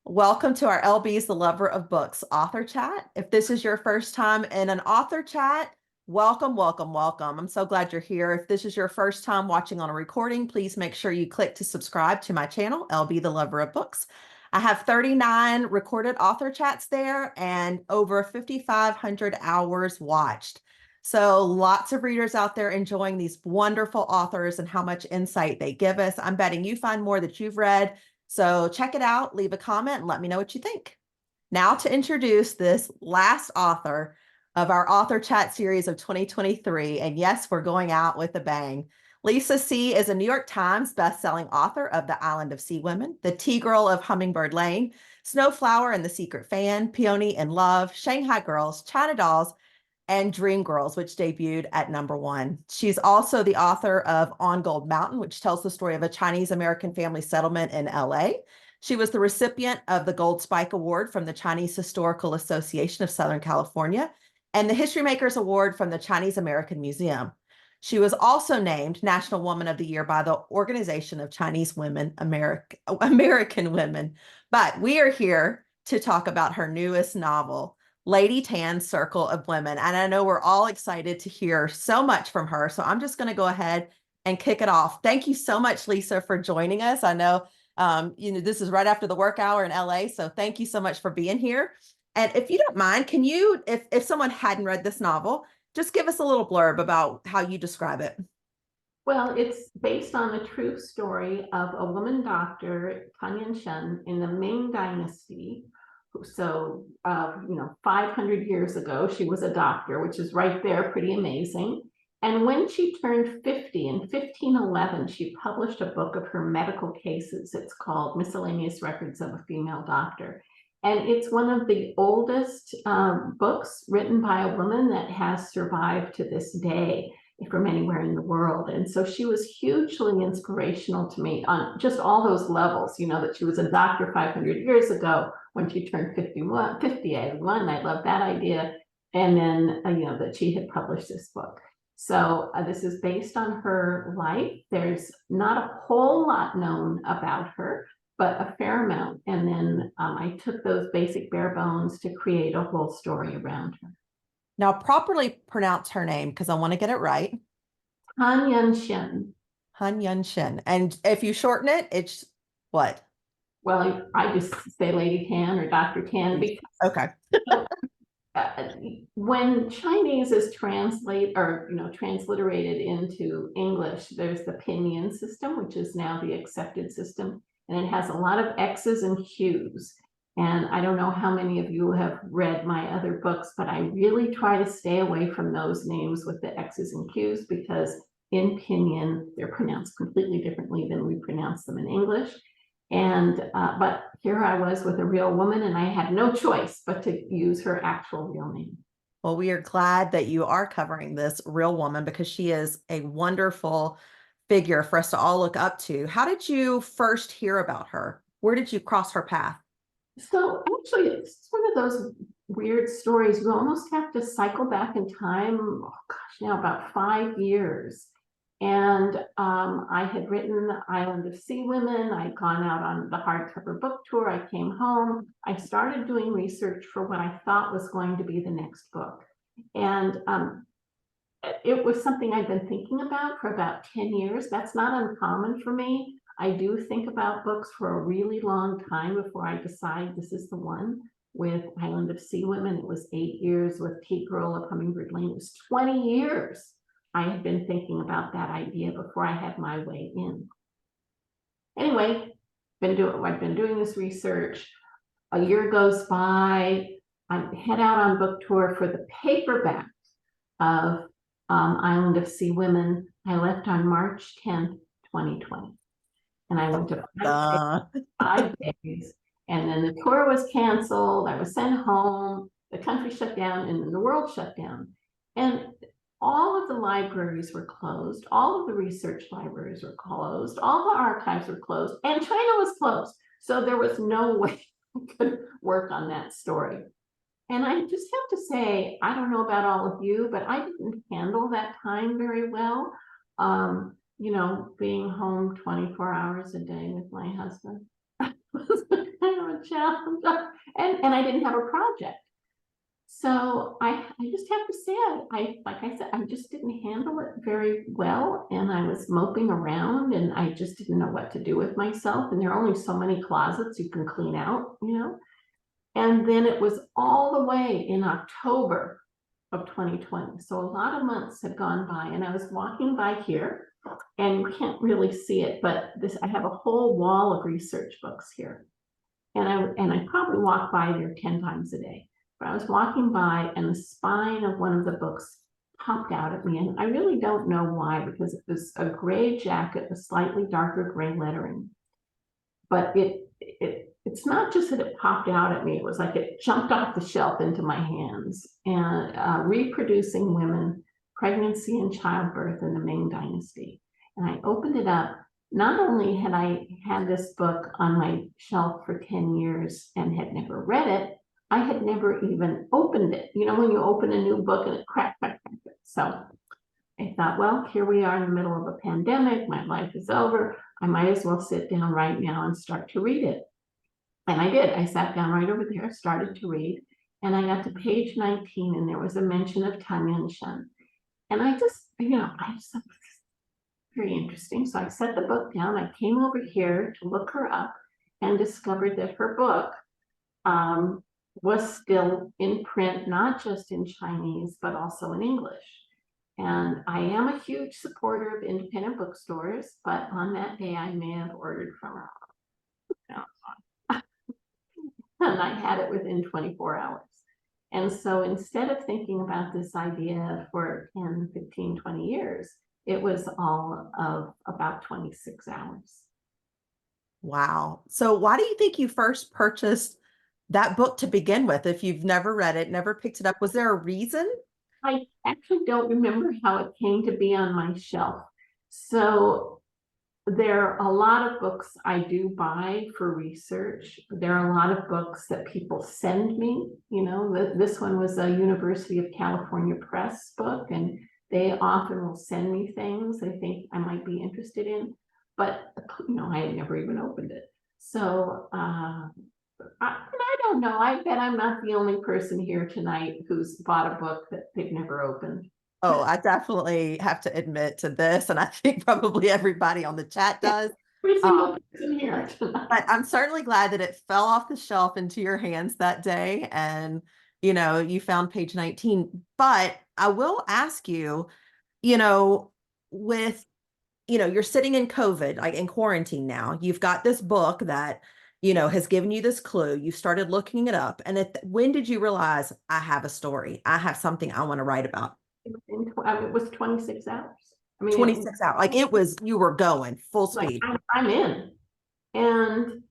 Welcome to our LB's The Lover of Books author chat. If this is your first time in an author chat, welcome, welcome, welcome. I'm so glad you're here. If this is your first time watching on a recording, please make sure you click to subscribe to my channel, LB The Lover of Books. I have 39 recorded author chats there and over 5,500 hours watched. So lots of readers out there enjoying these wonderful authors and how much insight they give us. I'm betting you find more that you've read. So check it out, leave a comment, and let me know what you think. Now to introduce this last author of our author chat series of 2023. And yes, we're going out with a bang. Lisa C. is a New York Times bestselling author of The Island of Sea Women, The Tea Girl of Hummingbird Lane, Snowflower and the Secret Fan, Peony in Love, Shanghai Girls, China Dolls, and Dream Girls, which debuted at #1. She's also the author of On Gold Mountain, which tells the story of a Chinese-American family settlement in LA. She was the recipient of the Gold Spike Award from the Chinese Historical Association of Southern California and the History Makers Award from the Chinese American Museum. She was also named National Woman of the Year by the Organization of Chinese Women, American Women. But we are here to talk about her newest novel, Lady Tan's Circle of Women. And I know we're all excited to hear so much from her. So I'm just going to go ahead and kick it off. Thank you so much, Lisa, for joining us. I know, this is right after the work hour in LA. So thank you so much for being here. And if you don't mind, can you, if someone hadn't read this novel, just give us a little blurb about how you describe it. Well, it's based on the true story of a woman doctor, Tan Yunxian, in the Ming Dynasty. So, 500 years ago, she was a doctor, which is right there, pretty amazing. And when she turned 50 in 1511, she published a book of her medical cases. It's called Miscellaneous Records of a Female Doctor. And it's one of the oldest books written by a woman that has survived to this day from anywhere in the world. And so she was hugely inspirational to me on just all those levels, that she was a doctor 500 years ago when she turned 51. I love that idea. And then, that she had published this book. So this is based on her life. There's not a whole lot known about her, but a fair amount. And then I took those basic bare bones to create a whole story around her. Now, properly pronounce her name because I want to get it right. Tan Yunxian. Han Yunxian. And if you shorten it, it's what? Well, I just say Lady Tan or Dr. Tan because okay. When Chinese is transliterated into English, there's the pinyin system, which is now the accepted system, and it has a lot of X's and Q's. And I don't know how many of you have read my other books, but I really try to stay away from those names with the X's and Q's because in pinyin, they're pronounced completely differently than we pronounce them in English. And but here I was with a real woman, and I had no choice but to use her actual real name. Well, we are glad that you are covering this real woman because she is a wonderful figure for us to all look up to. How did you first hear about her? Where did you cross her path? So actually, it's one of those weird stories. You almost have to cycle back in time, now about 5 years. And I had written The Island of Sea Women. I'd gone out on the hardcover book tour. I came home. I started doing research for what I thought was going to be the next book. And it was something I'd been thinking about for about 10 years. That's not uncommon for me. I do think about books for a really long time before I decide this is the one. With Island of Sea Women, it was 8 years. With Tea Girl of Hummingbird Lane, it was 20 years. I had been thinking about that idea before I had my way in. Anyway, I've been doing this research. A year goes by. I head out on book tour for the paperback of Island of Sea Women. I left on March 10th, 2020. And I went to 5 days. And then the tour was canceled. I was sent home. The country shut down and then the world shut down. And all of the libraries were closed. All of the research libraries were closed. All the archives were closed. And China was closed. So there was no way I could work on that story. And I just have to say, I don't know about all of you, but I didn't handle that time very well. Being home 24 hours a day with my husband was kind of a challenge. And I didn't have a project. So I just have to say, like I said, I just didn't handle it very well. And I was moping around and I just didn't know what to do with myself. And there are only so many closets you can clean out, And then it was all the way in October of 2020. So a lot of months had gone by and I was walking by here and you can't really see it, but I have a whole wall of research books here. And I probably walk by there 10 times a day. But I was walking by and the spine of one of the books popped out at me. And I really don't know why, because it was a gray jacket with slightly darker gray lettering. But it's not just that it popped out at me, it was like it jumped off the shelf into my hands. And Reproducing Women, Pregnancy and Childbirth in the Ming Dynasty. And I opened it up. Not only had I had this book on my shelf for 10 years and had never read it, I had never even opened it. When you open a new book and it crack. So I thought, well, here we are in the middle of a pandemic. My life is over. I might as well sit down right now and start to read it. And I did. I sat down right over there, started to read, and I got to page 19 and there was a mention of Tan Yunxian. And I just thought, very interesting. So I set the book down. I came over here to look her up and discovered that her book was still in print, not just in Chinese, but also in English. And I am a huge supporter of independent bookstores, but on that day I may have ordered from her. And I had it within 24 hours. And so instead of thinking about this idea for 10, 15, 20 years, it was all of about 26 hours. Wow. So why do you think you first purchased that book to begin with? If you've never read it, never picked it up, was there a reason? I actually don't remember how it came to be on my shelf. So there are a lot of books I do buy for research. There are a lot of books that people send me. This one was a University of California Press book, and they often will send me things they think I might be interested in. But, I had never even opened it. So I don't know. I bet I'm not the only person here tonight who's bought a book that they've never opened. Oh, I definitely have to admit to this, and I think probably everybody on the chat does. Every single person here tonight. But I'm certainly glad that it fell off the shelf into your hands that day and, you found page 19. But I will ask you, with, you're sitting in COVID, like in quarantine now, you've got this book that, has given you this clue. You started looking it up. And when did you realize I have a story? I have something I want to write about? It was 26 hours. 26 hours. Like you were going full speed. I'm in. And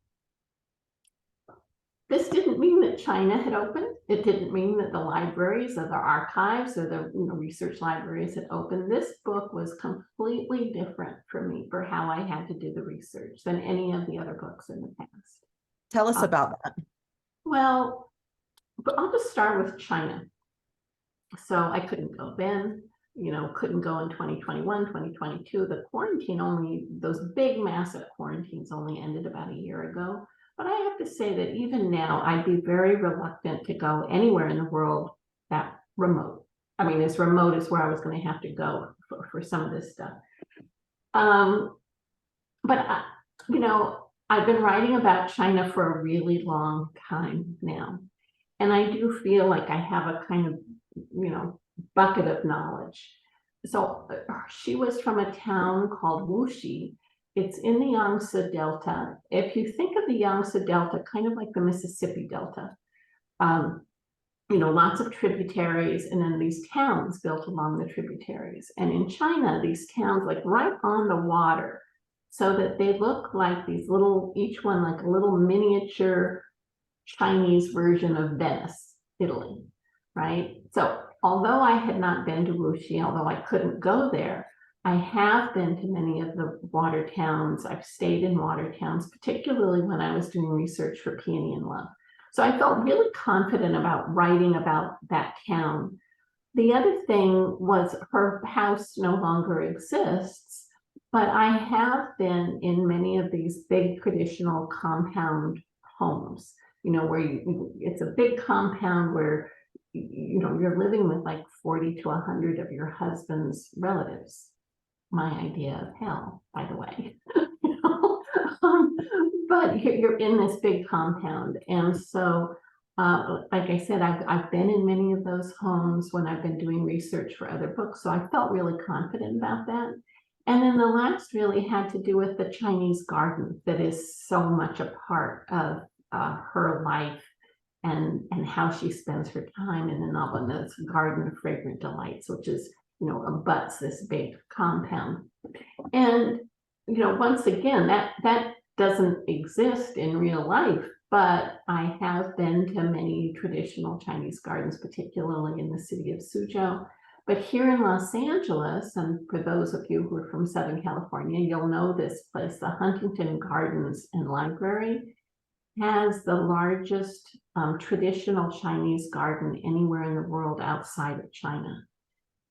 this didn't mean that China had opened. It didn't mean that the libraries or the archives or the research libraries had opened. This book was completely different for me for how I had to do the research than any of the other books in the past. Tell us about that. Well, but I'll just start with China. So I couldn't go then, couldn't go in 2021, 2022. The quarantine those big massive quarantines only ended about a year ago. But I have to say that even now, I'd be very reluctant to go anywhere in the world that remote. As remote as where I was going to have to go for some of this stuff. But I've been writing about China for a really long time now. And I do feel like I have a kind of, bucket of knowledge. So she was from a town called Wuxi. It's in the Yangtze Delta. If you think of the Yangtze Delta, kind of like the Mississippi Delta, lots of tributaries and then these towns built along the tributaries. And in China, these towns like right on the water, so that they look like these little, each one like a little miniature Chinese version of Venice, Italy, right? So although I had not been to Wuxi, although I couldn't go there, I have been to many of the water towns. I've stayed in water towns, particularly when I was doing research for Peony and Love. So I felt really confident about writing about that town. The other thing was her house no longer exists, but I have been in many of these big traditional compound homes, where it's a big compound where, you're living with like 40 to 100 of your husband's relatives. My idea of hell, by the way. You know? But you're in this big compound. And so, like I said, I've been in many of those homes when I've been doing research for other books. So I felt really confident about that. And then the last really had to do with the Chinese garden that is so much a part of her life and how she spends her time in the novel. And that's Garden of Fragrant Delights, which is, abuts this big compound. And, once again, that doesn't exist in real life, but I have been to many traditional Chinese gardens, particularly in the city of Suzhou. But here in Los Angeles, and for those of you who are from Southern California, you'll know this place, the Huntington Gardens and Library has the largest traditional Chinese garden anywhere in the world outside of China.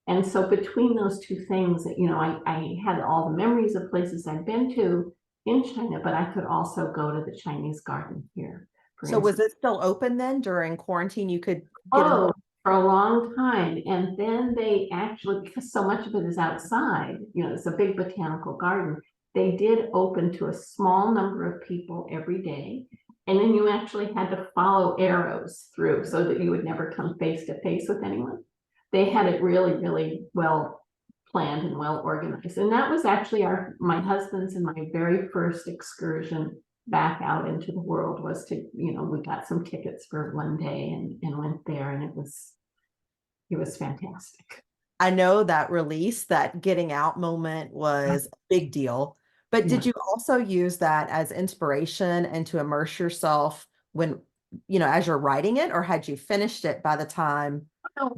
And so between those two things, I had all the memories of places I've been to in China, but I could also go to the Chinese garden here. So was it still open then during quarantine? You could get in for a long time. And then they actually, because so much of it is outside, it's a big botanical garden, they did open to a small number of people every day. And then you actually had to follow arrows through so that you would never come face to face with anyone. They had it really, really well planned and well organized. And that was actually my husband's and my very first excursion back out into the world was to, we got some tickets for one day and went there, and it was fantastic. I know that release, that getting out moment was a big deal, but did you also use that as inspiration and to immerse yourself when, as you're writing it, or had you finished it by the time?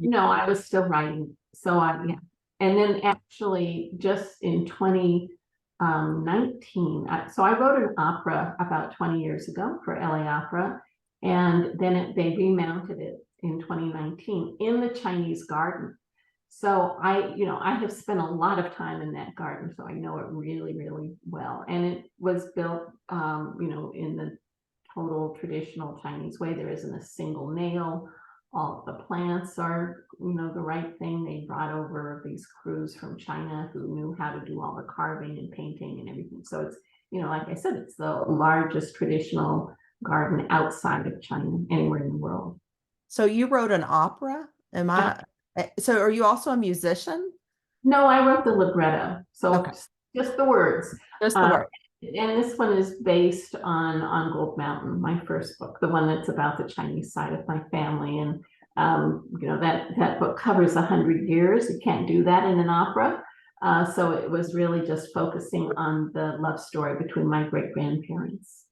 No, I was still writing. So yeah. And then actually just in 2019, so I wrote an opera about 20 years ago for LA Opera. And then they remounted it in 2019 in the Chinese garden. So I have spent a lot of time in that garden, so I know it really, really well. And it was built, in the total traditional Chinese way. There isn't a single nail. All of the plants are, the right thing. They brought over these crews from China who knew how to do all the carving and painting and everything. So it's, like I said, it's the largest traditional garden outside of China, anywhere in the world. So you wrote an opera? So are you also a musician? No, I wrote the libretto. So just the words. Just the words. And this one is based on Gold Mountain, my first book, the one that's about the Chinese side of my family. And, that book covers 100 years. You can't do that in an opera. So it was really just focusing on the love story between my great-grandparents.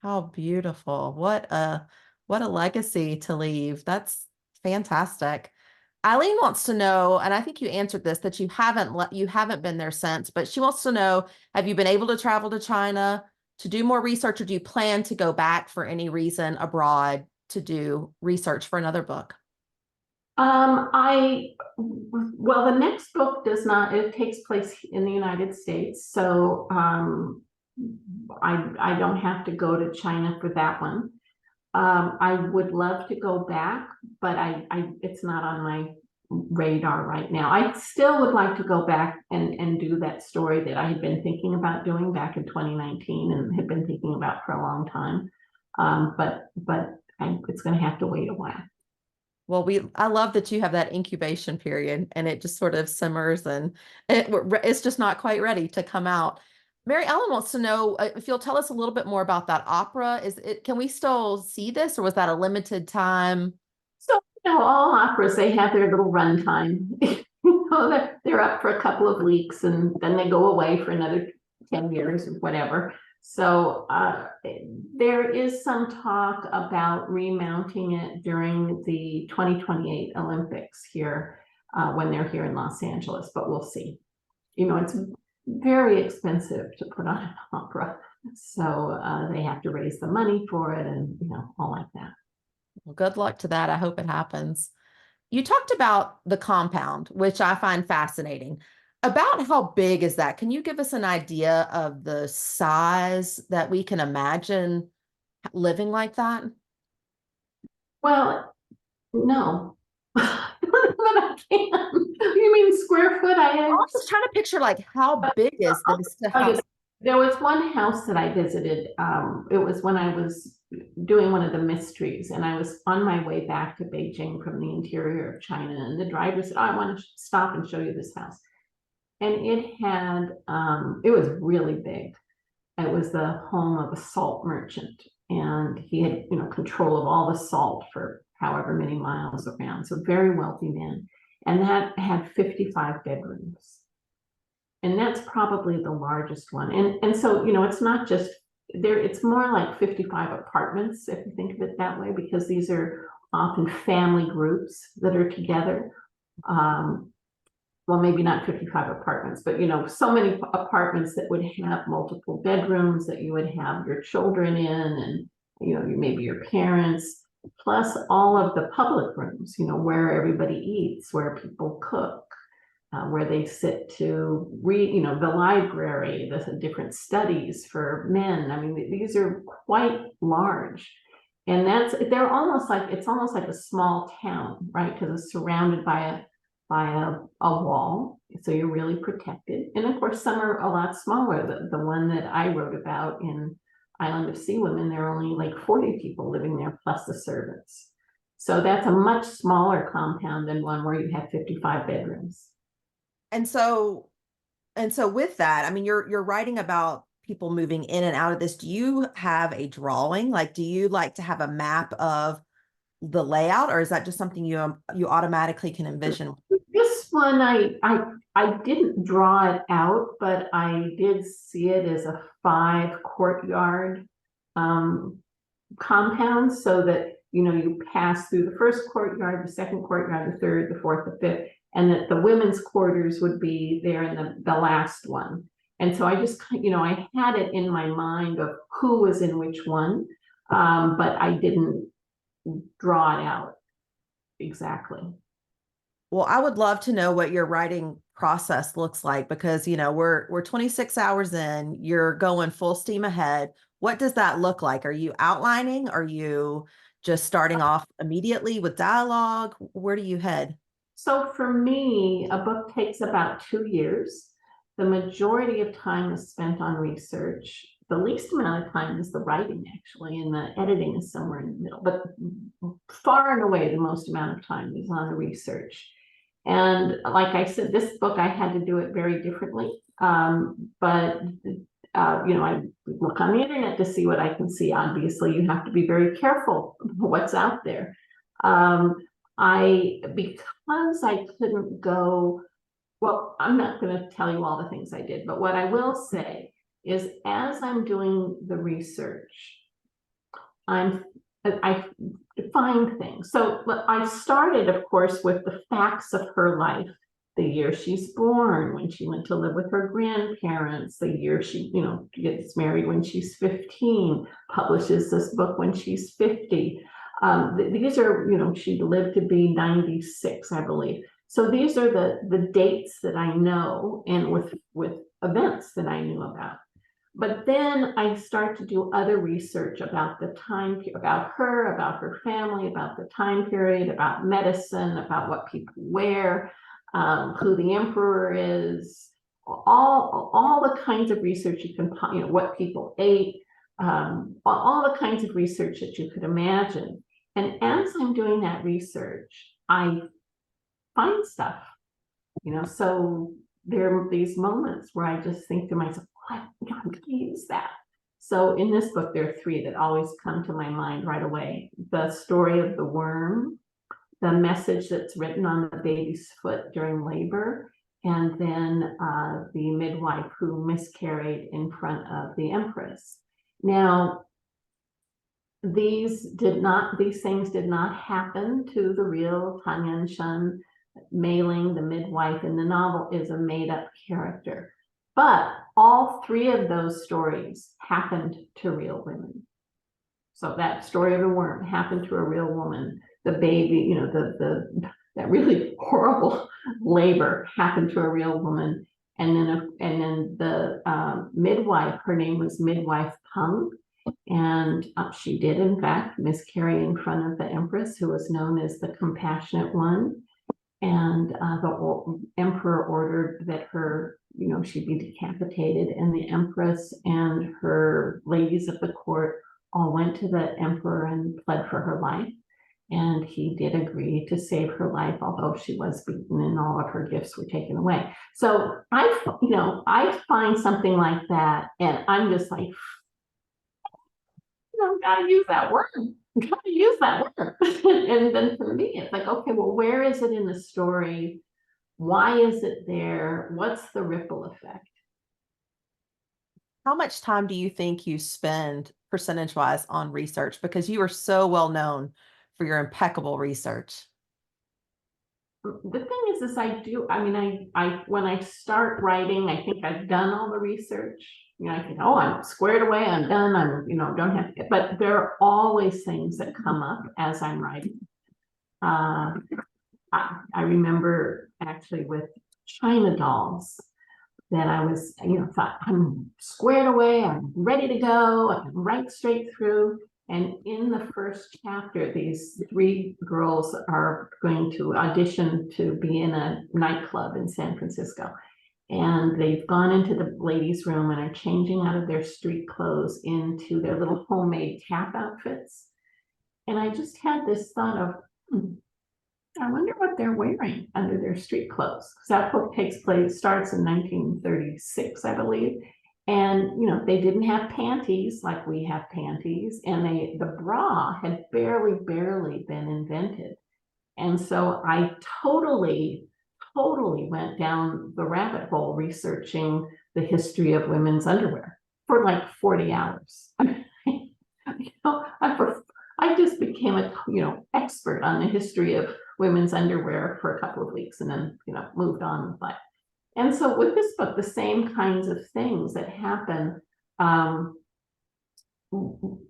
How beautiful. What a legacy to leave. That's fantastic. Eileen wants to know, and I think you answered this, that you haven't been there since, but she wants to know, have you been able to travel to China to do more research, or do you plan to go back for any reason abroad to do research for another book? Well, the next book it takes place in the United States. So I don't have to go to China for that one. I would love to go back, but it's not on my radar right now. I still would like to go back and do that story that I had been thinking about doing back in 2019 and had been thinking about for a long time. But it's going to have to wait a while. Well, I love that you have that incubation period and it just sort of simmers and it's just not quite ready to come out. Mary Ellen wants to know if you'll tell us a little bit more about that opera. Can we still see this, or was that a limited time? So, all operas, they have their little run time. They're up for a couple of weeks and then they go away for another 10 years or whatever. So there is some talk about remounting it during the 2028 Olympics here when they're here in Los Angeles, but we'll see. It's very expensive to put on an opera. So they have to raise the money for it and, all like that. Well, good luck to that. I hope it happens. You talked about the compound, which I find fascinating. About how big is that? Can you give us an idea of the size that we can imagine living like that? Well, no. But I can. You mean square foot? I was just trying to picture like how big is this Tell you, house? there was one house that I visited. It was when I was doing one of the mysteries, and I was on my way back to Beijing from the interior of China. And the driver said, "Oh, I want to stop and show you this house." And it was really big. It was the home of a salt merchant, and he had, control of all the salt for however many miles around. So very wealthy man, and that had 55 bedrooms. And that's probably the largest one. And so, it's not just there, it's more like 55 apartments, if you think of it that way, because these are often family groups that are together. Well, maybe not 55 apartments, but so many apartments that would have multiple bedrooms that you would have your children in, and maybe your parents, plus all of the public rooms, where everybody eats, where people cook, where they sit to read, the library, the different studies for men. I mean, these are quite large. And it's almost like a small town, right? Because it's surrounded by a wall, so you're really protected. And of course, some are a lot smaller. The one that I wrote about in Island of Sea Women, there are only like 40 people living there, plus the servants. So that's a much smaller compound than one where you have 55 bedrooms. And so with that, I mean, you're writing about people moving in and out of this. Do you have a drawing? Like, do you like to have a map of the layout, or is that just something you automatically can envision? This one, I didn't draw it out, but I did see it as a 5 courtyard compound, so that you pass through the first courtyard, the second courtyard, the third, the fourth, the fifth, and that the women's quarters would be there in the last one. And so I just, I had it in my mind of who was in which one, but I didn't draw it out exactly. Well, I would love to know what your writing process looks like, because we're 26 hours in, you're going full steam ahead. What does that look like? Are you outlining? Are you just starting off immediately with dialogue? Where do you head? So for me, a book takes about 2 years. The majority of time is spent on research. The least amount of time is the writing, actually, and the editing is somewhere in the middle. But far and away, the most amount of time is on the research. And like I said, this book, I had to do it very differently. But I look on the internet to see what I can see. Obviously, you have to be very careful what's out there. Because I couldn't go, well, I'm not going to tell you all the things I did, but what I will say is, as I'm doing the research, I find things. So I started, of course, with the facts of her life: the year she's born, when she went to live with her grandparents, the year she, gets married when she's 15, publishes this book when she's 50. These are, she lived to be 96, I believe. So these are the dates that I know, and with events that I knew about. But then I start to do other research about the time, about her family, about the time period, about medicine, about what people wear, who the emperor is, all the kinds of research you can, what people ate, all the kinds of research that you could imagine. And as I'm doing that research, I find stuff, so there are these moments where I just think to myself, I'm going to use that. So in this book, there are 3 that always come to my mind right away: the story of the worm, the message that's written on the baby's foot during labor, and then the midwife who miscarried in front of the empress. Now, these things did not happen to the real Tan Yunxian. Mei Ling, the midwife in the novel, is a made-up character. But all 3 of those stories happened to real women. So that story of the worm happened to a real woman. The baby, that really horrible labor happened to a real woman. And then the midwife, her name was Midwife Peng, And she did, in fact, miscarry in front of the empress, who was known as the Compassionate One. And the emperor ordered that her, she'd be decapitated. And the empress and her ladies of the court all went to the emperor and pled for her life. And he did agree to save her life, although she was beaten and all of her gifts were taken away. So I find something like that, and I'm just like, gotta use that word. Gotta use that word. And then for me, it's like, okay, well, where is it in the story? Why is it there? What's the ripple effect? How much time do you think you spend percentage-wise on research? Because you are so well known for your impeccable research. The thing is I mean, when I start writing, I think I've done all the research. I think, oh, I'm squared away, I'm done, don't have to, but there are always things that come up as I'm writing. I remember actually with China dolls that I was, thought I'm squared away, I'm ready to go, I can write straight through. And in the first chapter, these three girls are going to audition to be in a nightclub in San Francisco. And they've gone into the ladies' room and are changing out of their street clothes into their little homemade tap outfits. And I just had this thought of, I wonder what they're wearing under their street clothes. Because that book starts in 1936, I believe. And, they didn't have panties like we have panties. And the bra had barely been invented. And so I totally went down the rabbit hole researching the history of women's underwear for like 40 hours. I just became a, expert on the history of women's underwear for a couple of weeks and then, moved on with life. And so with this book, the same kinds of things that happen.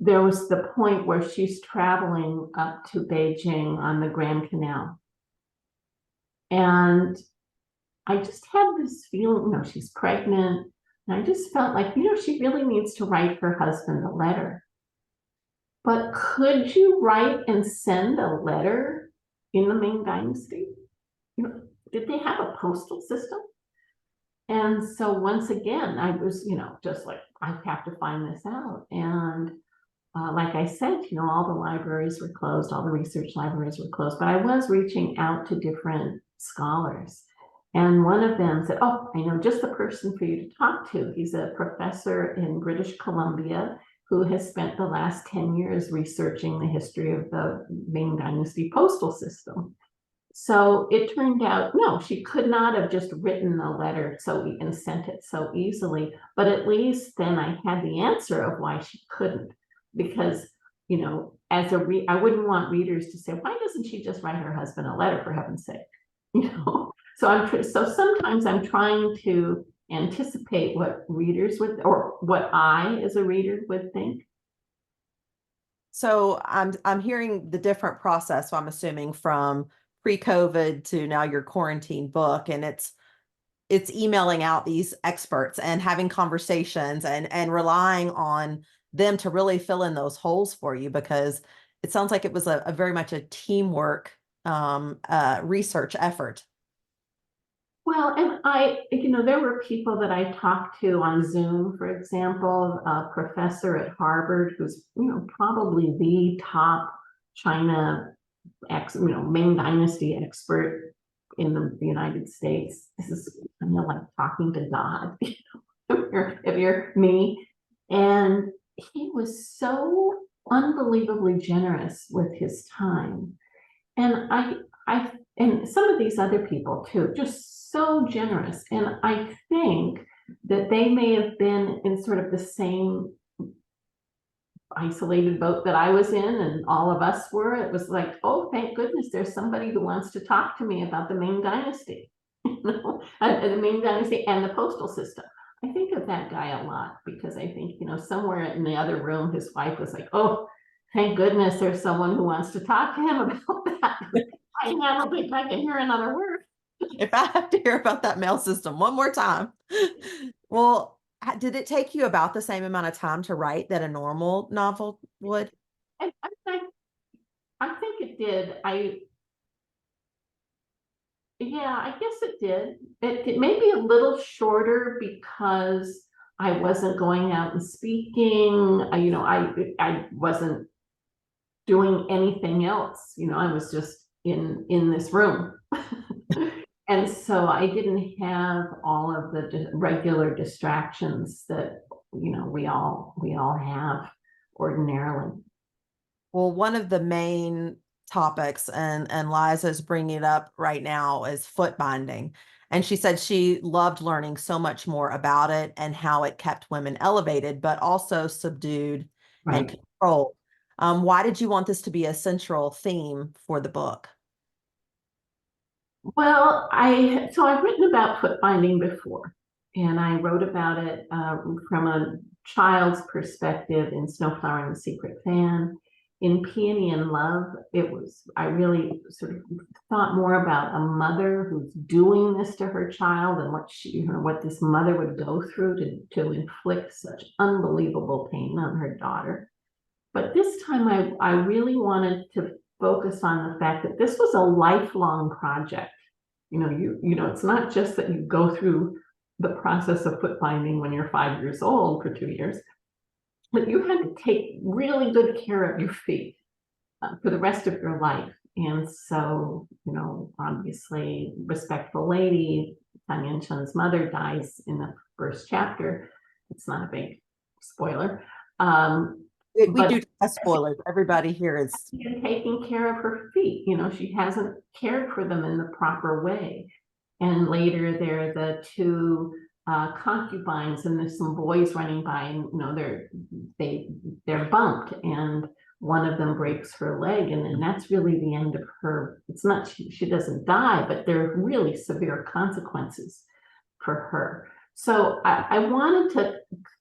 There was the point where she's traveling up to Beijing on the Grand Canal. And I just had this feeling, she's pregnant. And I just felt like, she really needs to write her husband a letter. But could you write and send a letter in the Ming Dynasty? Did they have a postal system? And so once again, I was, just like, I have to find this out. And like I said, all the libraries were closed, all the research libraries were closed, but I was reaching out to different scholars. And one of them said, oh, I know just the person for you to talk to. He's a professor in British Columbia who has spent the last 10 years researching the history of the Ming Dynasty postal system. So it turned out, no, she could not have just written a letter and sent it so easily, but at least then I had the answer of why she couldn't, because, I wouldn't want readers to say, why doesn't she just write her husband a letter, for heaven's sake? So sometimes I'm trying to anticipate what readers would, or what I as a reader would think. So I'm hearing the different process. So I'm assuming from pre-COVID to now your quarantine book, and it's emailing out these experts and having conversations and relying on them to really fill in those holes for you, because it sounds like it was a very much a teamwork research effort. Well, and there were people that I talked to on Zoom, for example, a professor at Harvard who's, probably the top China Ming Dynasty expert in the United States. This is like talking to God, if you're me. And he was so unbelievably generous with his time. And and some of these other people too, just so generous. And I think that they may have been in sort of the same isolated boat that I was in, and all of us were. It was like, oh, thank goodness there's somebody who wants to talk to me about the Ming Dynasty, the Ming Dynasty and the postal system. I think of that guy a lot because I think, somewhere in the other room, his wife was like, oh, thank goodness there's someone who wants to talk to him about that. I don't think I can hear another word. If I have to hear about that mail system one more time. Well, Did it take you about the same amount of time to write that a normal novel would? I think it did. Yeah, I guess it did. It may be a little shorter because I wasn't going out and speaking. I wasn't doing anything else. I was just in this room. And so I didn't have all of the regular distractions that we all have ordinarily. Well, one of the main topics, and Liza's bringing it up right now, is foot binding. And she said she loved learning so much more about it and how it kept women elevated, but also subdued and Right. controlled. Why did you want this to be a central theme for the book? Well, I've written about foot binding before, and I wrote about it from a child's perspective in Snowflower and the Secret Fan. In Peony and Love, I really sort of thought more about a mother who's doing this to her child and what this mother would go through to inflict such unbelievable pain on her daughter. But this time I really wanted to focus on the fact that this was a lifelong project. It's not just that you go through the process of foot binding when you're 5 years old for 2 years, but you had to take really good care of your feet for the rest of your life. And so, obviously, Respectful Lady, Tan Yunxian's mother, dies in the first chapter. It's not a big spoiler. We But do have spoilers. Everybody here is. taking care of her feet. She hasn't cared for them in the proper way. And later there are the two concubines, and there's some boys running by, and they're bumped, and one of them breaks her leg, and then that's really the end of her. It's not she doesn't die, but there are really severe consequences for her. So I wanted to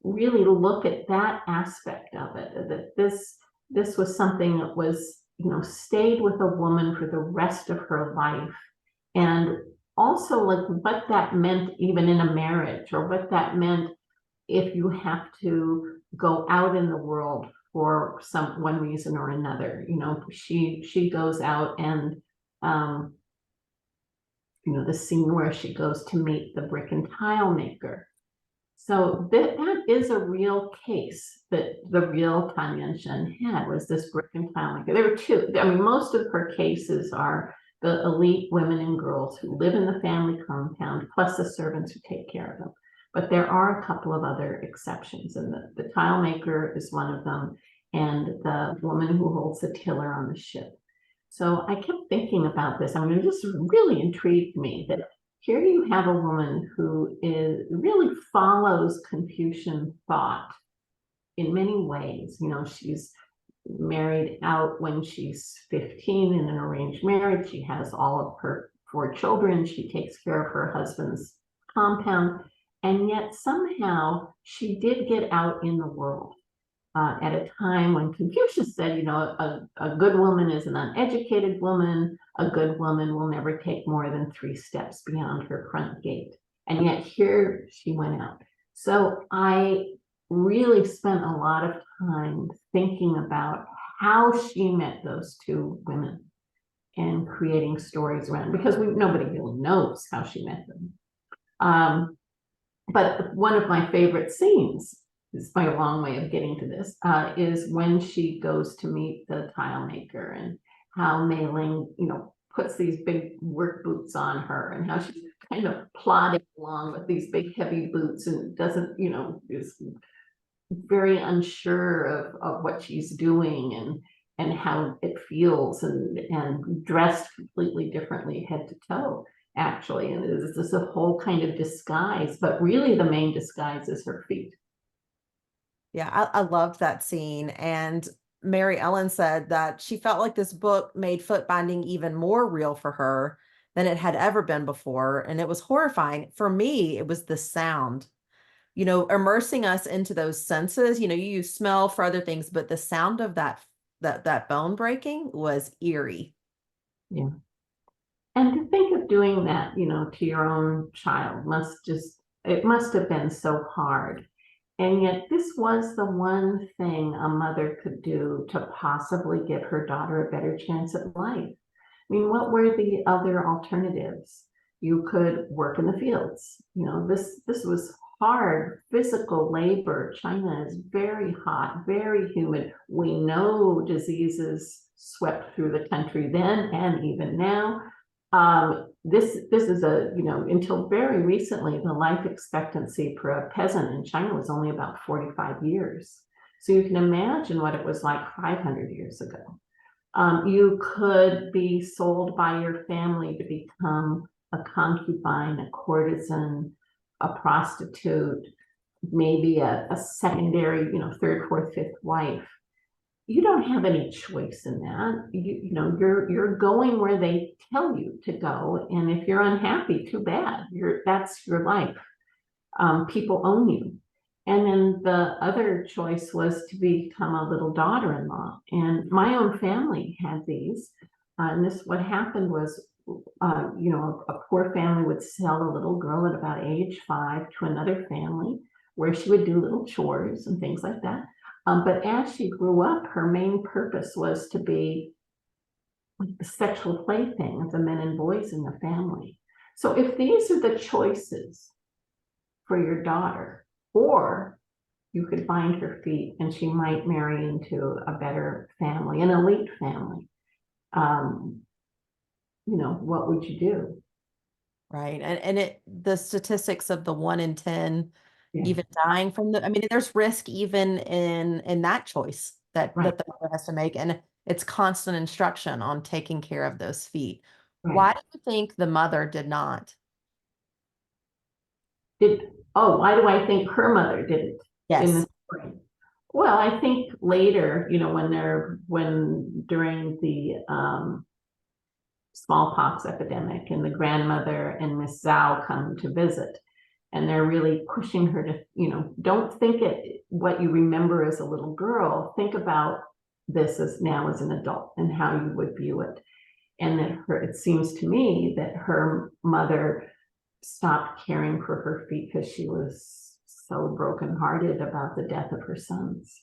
really look at that aspect of it, that this was something that was, stayed with a woman for the rest of her life. And also like what that meant even in a marriage, or what that meant if you have to go out in the world for one reason or another. She goes out, and the scene where she goes to meet the brick and tile maker. So that is a real case that the real Tan Yunxian had, was this brick and tile maker. There were two. I mean, most of her cases are the elite women and girls who live in the family compound, plus the servants who take care of them. But there are a couple of other exceptions, and the tile maker is one of them, and the woman who holds the tiller on the ship. So I kept thinking about this. I mean, it just really intrigued me that here you have a woman who really follows Confucian thought in many ways. She's married out when she's 15 in an arranged marriage. She has all of her 4 children. She takes care of her husband's compound. And yet somehow she did get out in the world. At a time when Confucius said, a good woman is an uneducated woman. A good woman will never take more than 3 steps beyond her front gate. And yet here she went out. So I really spent a lot of time thinking about how she met those 2 women and creating stories around, because nobody really knows how she met them. But one of my favorite scenes, is my long way of getting to this, is when she goes to meet the tile maker, and how Mei Ling, puts these big work boots on her, and how she's kind of plodding along with these big heavy boots, and doesn't, is very unsure of what she's doing, and how it feels, and dressed completely differently head to toe, actually. And it's just a whole kind of disguise, but really the main disguise is her feet. Yeah, I loved that scene. And Mary Ellen said that she felt like this book made foot binding even more real for her than it had ever been before. And it was horrifying. For me, it was the sound, immersing us into those senses. You use smell for other things, but the sound of that bone breaking was eerie. Yeah. And to think of doing that, to your own child must just it must have been so hard. And yet this was the one thing a mother could do to possibly give her daughter a better chance at life. I mean, what were the other alternatives? You could work in the fields. You know, this was hard physical labor. China is very hot, very humid. We know diseases swept through the country then and even now. This is a, you know, until very recently, the life expectancy for a peasant in China was only about 45 years. So you can imagine what it was like 500 years ago. You could be sold by your family to become a concubine, a courtesan, a prostitute, maybe a secondary, you know, third, fourth, fifth wife. You don't have any choice in that. You know, you're going where they tell you to go, and if you're unhappy, too bad. That's your life. People own you. And then the other choice was to become a little daughter-in-law. And my own family had these. And what happened was, you know, a poor family would sell a little girl at about age 5 to another family where she would do little chores and things like that. But as she grew up, her main purpose was to be the sexual plaything of the men and boys in the family. So if these are the choices for your daughter, or you could bind her feet and she might marry into a better family, an elite family, you know, what would you do? Right. And the statistics of the 1 in 10 Yeah, even dying from I mean, there's risk even in that choice right, that the mother has to make. And it's constant instruction on taking care of those feet. right. Why do you think the mother did not? Why do I think her mother didn't in the Yes. story? Well, I think later, you know, when during the smallpox epidemic and the grandmother and Miss Zhao come to visit, and they're really pushing her to, you know, don't think what you remember as a little girl, think about this as now as an adult and how you would view it. And that it seems to me that her mother stopped caring for her feet because she was so brokenhearted about the death of her sons.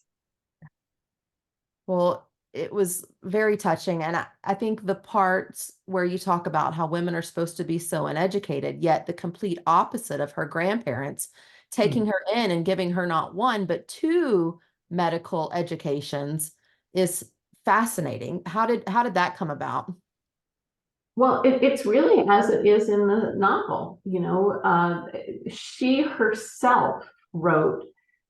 Well, it was very touching. And I think the parts where you talk about how women are supposed to be so uneducated, yet the complete opposite of her grandparents, Mm. taking her in and giving her not one, but two medical educations is fascinating. How did that come about? Well, it's really as it is in the novel. You know, she herself wrote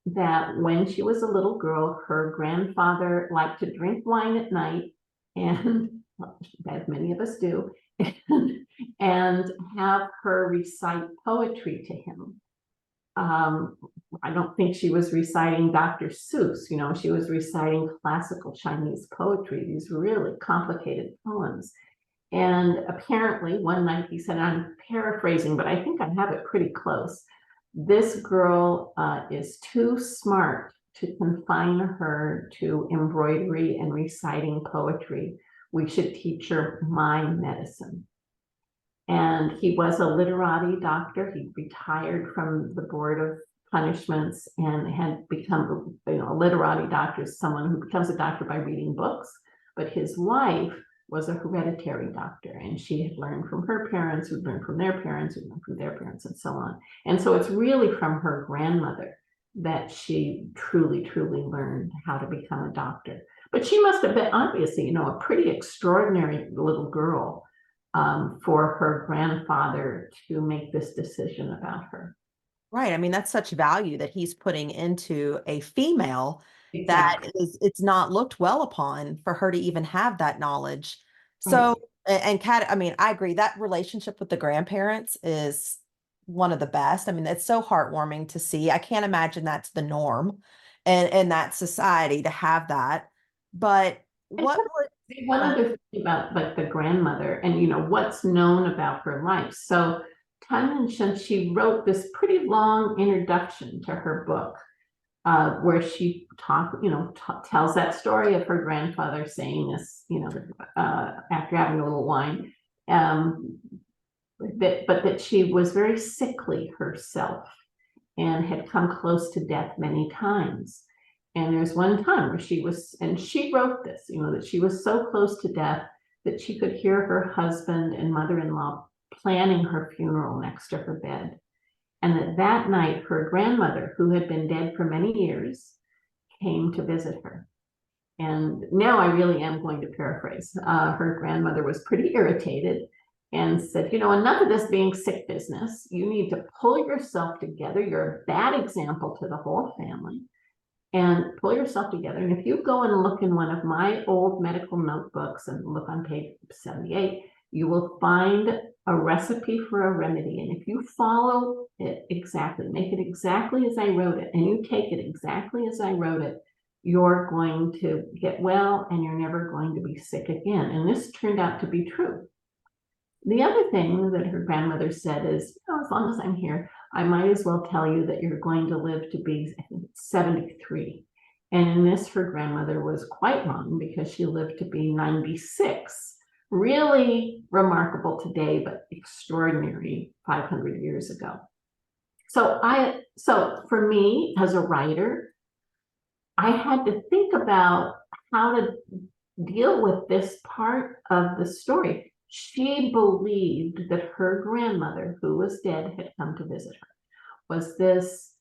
that when she was a little girl, her grandfather liked to drink wine at night, and well, as many of us do, and have her recite poetry to him. Um, I don't think she was reciting Dr. Seuss, you know, she was reciting classical Chinese poetry, these really complicated poems. And apparently one night he said, I'm paraphrasing, but I think I have it pretty close. This girl is too smart to confine her to embroidery and reciting poetry. We should teach her my medicine. And he was a literati doctor. He retired from the board of punishments and had become, you know, a literati doctor is someone who becomes a doctor by reading books. But his wife was a hereditary doctor, and she had learned from her parents, who'd learned from their parents, who'd learned from their parents, and so on. And so it's really from her grandmother that she truly, truly learned how to become a doctor. But she must have been obviously, you know, a pretty extraordinary little girl for her grandfather to make this decision about her. Right. I mean, that's such value that he's putting into a female that Exactly. it's not looked well upon for her to even have that knowledge. Right. So, and Kat, I mean, I agree that relationship with the grandparents is one of the best. I mean, it's so heartwarming to see. I can't imagine that's the norm and that society to have that. But And what would, one uh, other thing about like the grandmother and you know what's known about her life. So Tan Yunxian, she wrote this pretty long introduction to her book where she tells that story of her grandfather saying this, you know, after having a little wine, but that she was very sickly herself. and had come close to death many times. And there's one time where she was, and she wrote this, that she was so close to death that she could hear her husband and mother-in-law planning her funeral next to her bed. And that night, her grandmother, who had been dead for many years, came to visit her. And now I really am going to paraphrase. Her grandmother was pretty irritated and said, enough of this being sick business. You need to pull yourself together. You're a bad example to the whole family. And pull yourself together. And if you go and look in one of my old medical notebooks and look on page 78, you will find a recipe for a remedy. And if you follow it exactly, make it exactly as I wrote it, and you take it exactly as I wrote it, you're going to get well and you're never going to be sick again. And this turned out to be true. The other thing that her grandmother said is, as long as I'm here, I might as well tell you that you're going to live to be, I think, 73. And in this, her grandmother was quite wrong because she lived to be 96. Really remarkable today, but extraordinary 500 years ago. So for me as a writer, I had to think about how to deal with this part of the story. She believed that her grandmother, who was dead, had come to visit her. Was this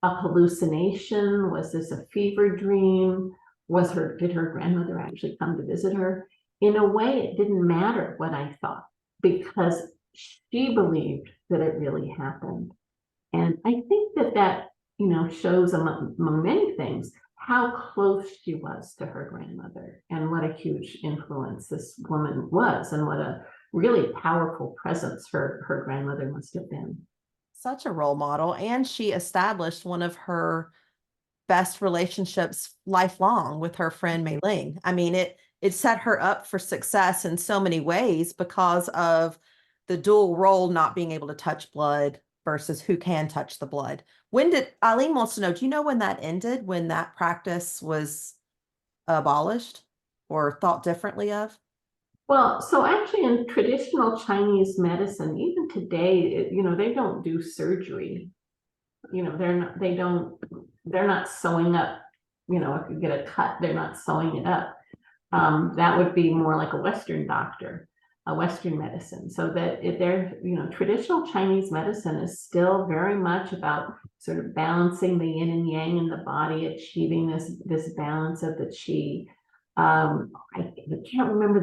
a hallucination? Was this a fever dream? Did her grandmother actually come to visit her? In a way, it didn't matter what I thought because she believed that it really happened. And I think that shows among many things how close she was to her grandmother and what a huge influence this woman was and what a really powerful presence her grandmother must have been. Such a role model. And she established one of her best relationships lifelong with her friend Mei Ling. I mean, it set her up for success in so many ways because of the dual role, not being able to touch blood versus who can touch the blood. Eileen wants to know, do you know when that ended, when that practice was abolished or thought differently of? Well, so actually in traditional Chinese medicine, even today, they don't do surgery. They're not sewing up, if you get a cut, they're not sewing it up. That would be more like a Western doctor, a Western medicine. So that traditional Chinese medicine is still very much about sort of balancing the yin and yang in the body, achieving this balance of the qi. I can't remember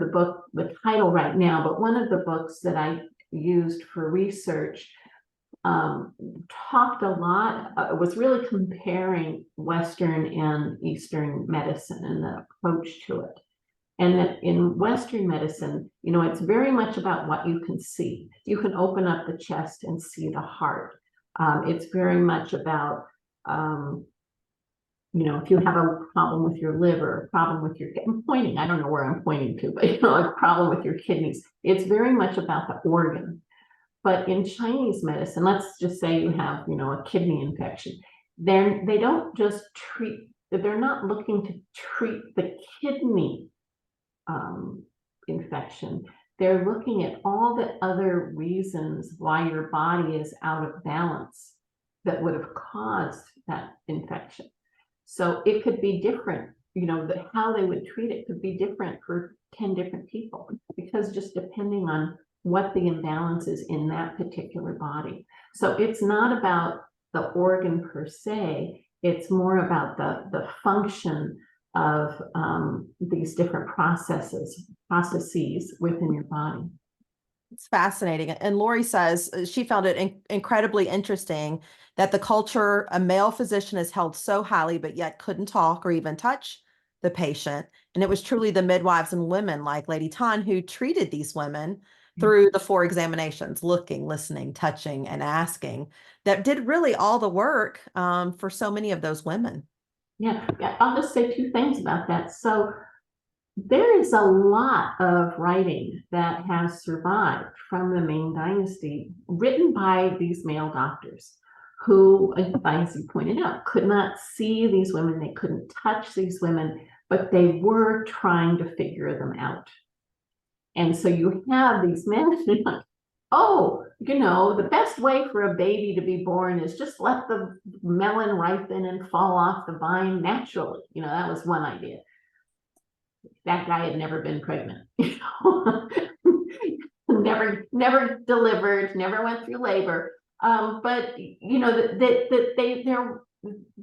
the title right now, but one of the books that I used for research talked a lot, was really comparing Western and Eastern medicine and the approach to it. And that in Western medicine, it's very much about what you can see. You can open up the chest and see the heart. It's very much about, if you have a problem with your liver, a problem with I'm pointing, I don't know where I'm pointing to, but a problem with your kidneys, it's very much about the organ. But in Chinese medicine, let's just say you have, a kidney infection, then they don't just treat, they're not looking to treat the kidney infection. They're looking at all the other reasons why your body is out of balance that would have caused that infection. So it could be different, how they would treat it could be different for 10 different people, because just depending on what the imbalance is in that particular body. So it's not about the organ per se, it's more about the function of these different processes within your body. It's fascinating. And Lori says she found it incredibly interesting that the culture, a male physician is held so highly, but yet couldn't talk or even touch the patient. And it was truly the midwives and women like Lady Tan who treated these women through the 4 examinations, looking, listening, touching, and asking, that did really all the work for so many of those women. Yeah, I'll just say 2 things about that. So there is a lot of writing that has survived from the Ming Dynasty, written by these male doctors who, as you pointed out, could not see these women, they couldn't touch these women, but they were trying to figure them out. And so you have these men oh, the best way for a baby to be born is just let the melon ripen and fall off the vine naturally. That was one idea. That guy had never been pregnant, never delivered, never went through labor. But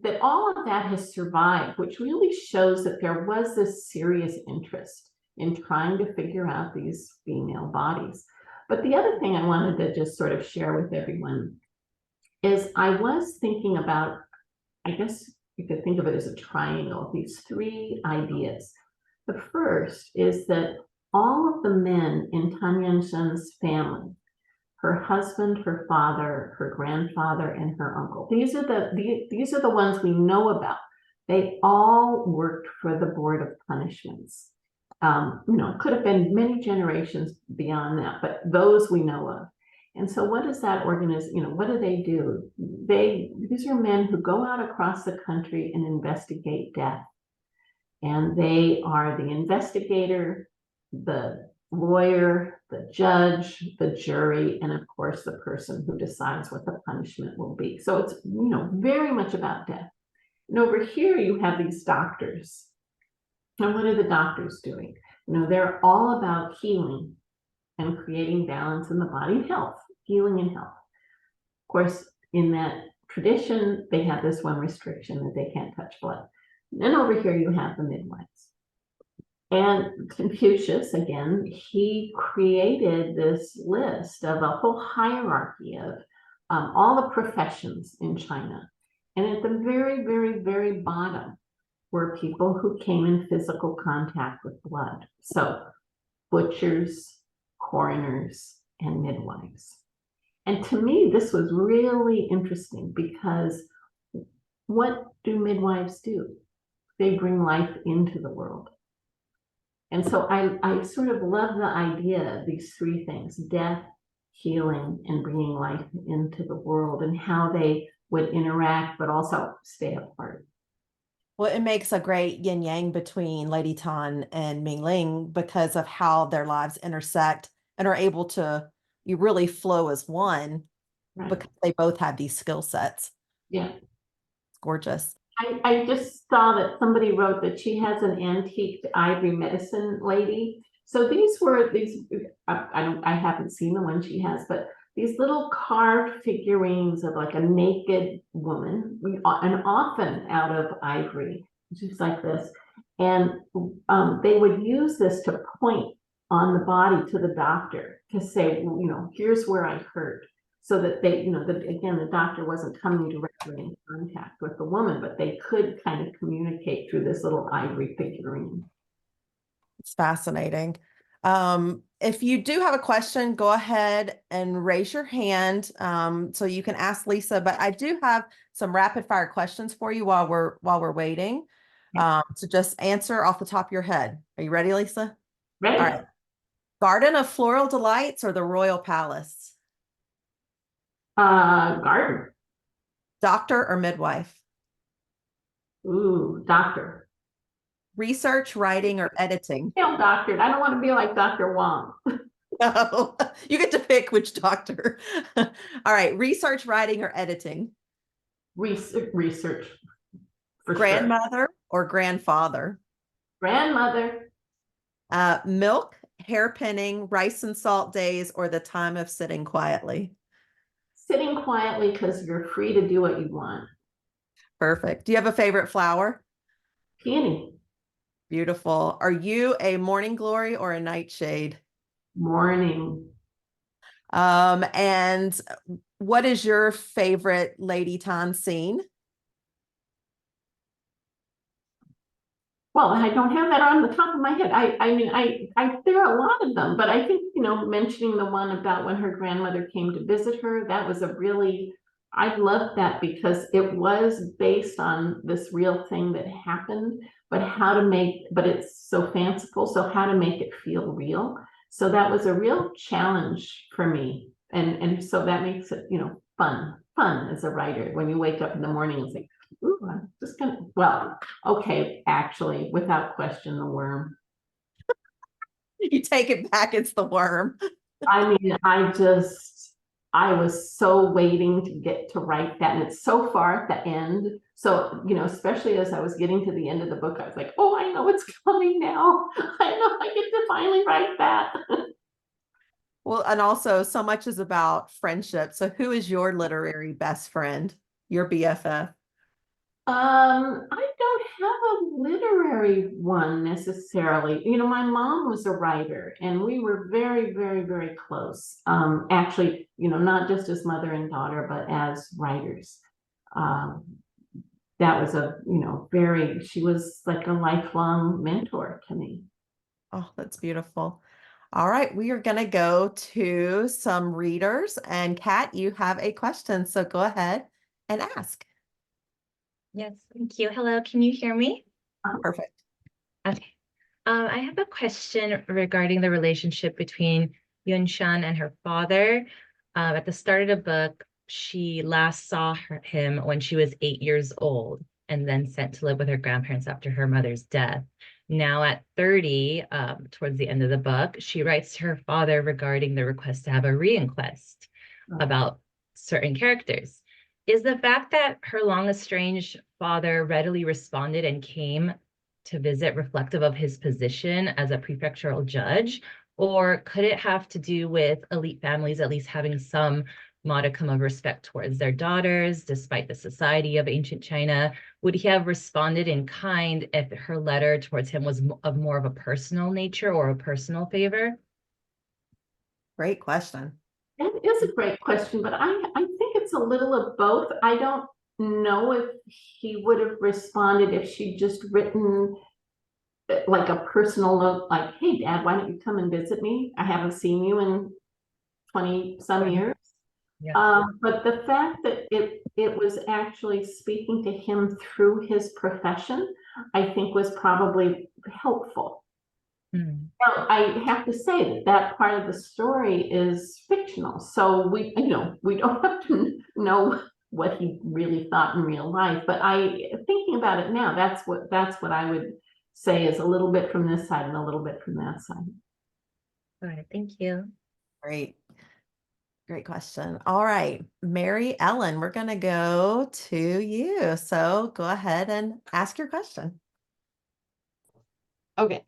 that all of that has survived, which really shows that there was this serious interest in trying to figure out these female bodies. But the other thing I wanted to just sort of share with everyone is I was thinking about, I guess you could think of it as a triangle, these three ideas. The first is that all of the men in Tan Yunxian's family, her husband, her father, her grandfather, and her uncle, these are the ones we know about. They all worked for the Board of Punishments. It could have been many generations beyond that, but those we know of. And so what does that organization, what do? These are men who go out across the country and investigate death. And they are the investigator, the lawyer, the judge, the jury, and of course the person who decides what the punishment will be. So it's, very much about death. And over here you have these doctors. And what are the doctors doing? They're all about healing and creating balance in the body and health, healing and health. Of course, in that tradition, they have this one restriction that they can't touch blood. And then over here, you have the midwives. And Confucius, again, he created this list of a whole hierarchy of all the professions in China. And at the very, very, very bottom were people who came in physical contact with blood. So butchers, coroners, and midwives. And to me, this was really interesting because what do midwives do? They bring life into the world. And so I sort of love the idea of these three things: death, healing, and bringing life into the world, and how they would interact, but also stay apart. Well, it makes a great yin yang between Lady Tan and Ming Ling because of how their lives intersect and are able to you really flow as one Right. because they both have these skill sets. Yeah. It's gorgeous. I just saw that somebody wrote that she has an antique ivory medicine lady. So I haven't seen the one she has, but these little carved figurines of like a naked woman, and often out of ivory, just like this. And they would use this to point on the body to the doctor to say, here's where I hurt. So that again, the doctor wasn't coming directly in contact with the woman, but they could kind of communicate through this little ivory figurine. It's fascinating. If you do have a question, go ahead and raise your hand so you can ask Lisa. But I do have some rapid fire questions for you while we're waiting. So just answer off the top of your head. Are you ready, Lisa? Ready? All right. Garden of Floral Delights or the Royal Palace? Garden. Doctor or midwife? Ooh, doctor. Research, writing, or editing? Doctor. I don't want to be like Dr. Wong. No, you get to pick which doctor. All right, research, writing, or editing? Research. For Grandmother or grandfather? Grandmother. Milk, hairpinning, rice and salt days, or the time of sitting quietly? Sitting quietly because you're free to do what you want. Perfect. Do you have a favorite flower? Peony. Beautiful. Are you a morning glory or a nightshade? Morning. And what is your favorite Lady Tan scene? Well, I don't have that on the top of my head. I mean, there are a lot of them, but I think, mentioning the one about when her grandmother came to visit her, that was I loved that because it was based on this real thing that happened, but it's so fanciful. So how to make it feel real. So that was a real challenge for me. And so that makes it, fun as a writer. When you wake up in the morning and think, ooh, I'm just okay, actually, without question, the worm. You take it back, it's the worm. I mean, I was so waiting to get to write that, and it's so far at the end. So, especially as I was getting to the end of the book, I was like, oh, I know it's coming now. I know I get to finally write that. Well, and also so much is about friendship. So who is your literary best friend, your BFF? I don't have a literary one necessarily. My mom was a writer and we were very, very, very close. Actually, not just as mother and daughter, but as writers. Um, that was she was like a lifelong mentor to me. Oh, that's beautiful. All right, we are going to go to some readers. And Kat, you have a question. So go ahead and ask. Yes, thank you. Hello, can you hear me? Perfect. Okay. I have a question regarding the relationship between Yunxian and her father. At the start of the book, she last saw him when she was 8 years old and then sent to live with her grandparents after her mother's death. Now at 30, towards the end of the book, she writes to her father regarding the request to have a re-inquest about certain characters. Is the fact that her long estranged father readily responded and came to visit reflective of his position as a prefectural judge, or could it have to do with elite families at least having some modicum of respect towards their daughters, despite the society of ancient China? Would he have responded in kind if her letter towards him was of more of a personal nature or a personal favor? Great question. That is a great question, but I think it's a little of both. I don't know if he would have responded if she'd just written like a personal note, like, hey, Dad, why don't you come and visit me? I haven't seen you in 20 some years. Yeah. But the fact that it was actually speaking to him through his profession, I think was probably helpful. Mm. Now, I have to say that part of the story is fictional, so we don't have to know what he really thought in real life. But thinking about it now, that's what I would say is a little bit from this side and a little bit from that side. All right, thank you. Great. Great question. All right, Mary Ellen, we're going to go to you. So go ahead and ask your question. Okay.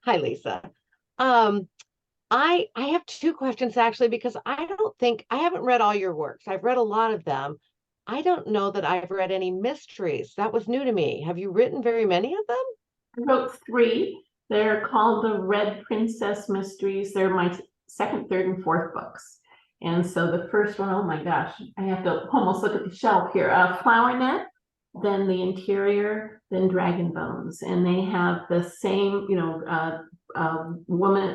Hi, Lisa. Um, I have two questions actually, because I don't think I haven't read all your works. I've read a lot of them. I don't know that I've read any mysteries. That was new to me. Have you written very many of them? I wrote 3. They're called the Red Princess Mysteries. They're my second, third, and fourth books. And so the first one, oh my gosh, I have to almost look at the shelf here. Flower Net, then The Interior, then Dragon Bones. And they have the same, woman,